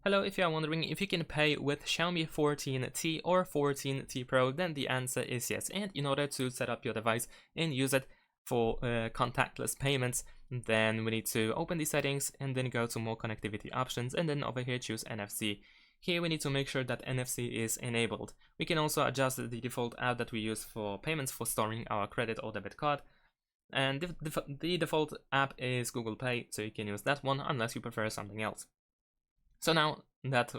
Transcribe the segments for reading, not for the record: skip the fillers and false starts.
Hello, if you are wondering if you can pay with Xiaomi 14T or 14T Pro, then the answer is yes. And in order to set up your device and use it for contactless payments, then we need to open the settings and then go to more connectivity options, and then over here choose NFC. Here we need to make sure that NFC is enabled. We can also adjust the default app that we use for payments for storing our credit or debit card. And the default app is Google Pay, so you can use that one unless you prefer something else. So now that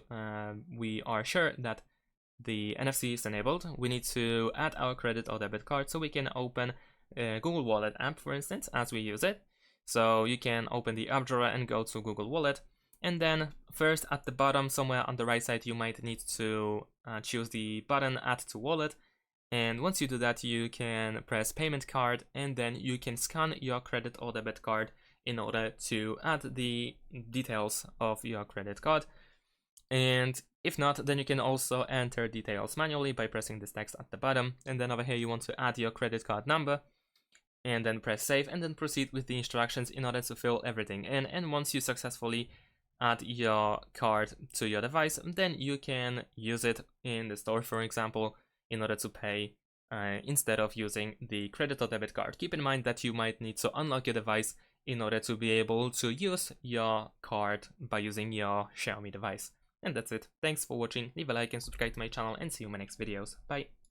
we are sure that the NFC is enabled, we need to add our credit or debit card, so we can open Google Wallet app, for instance, as we use it. So you can open the app drawer and go to Google Wallet, and then first at the bottom somewhere on the right side you might need to choose the button Add to Wallet. And once you do that, you can press Payment Card, and then you can scan your credit or debit card in order to add the details of your credit card. And if not, then you can also enter details manually by pressing this text at the bottom. And then over here you want to add your credit card number, and then press save, and then proceed with the instructions in order to fill everything in. And once you successfully add your card to your device, then you can use it in the store, for example, in order to pay instead of using the credit or debit card. Keep in mind that you might need to unlock your device in order to be able to use your card by using your Xiaomi device. And that's it. Thanks for watching, leave a like and subscribe to my channel, and see you in my next videos. Bye!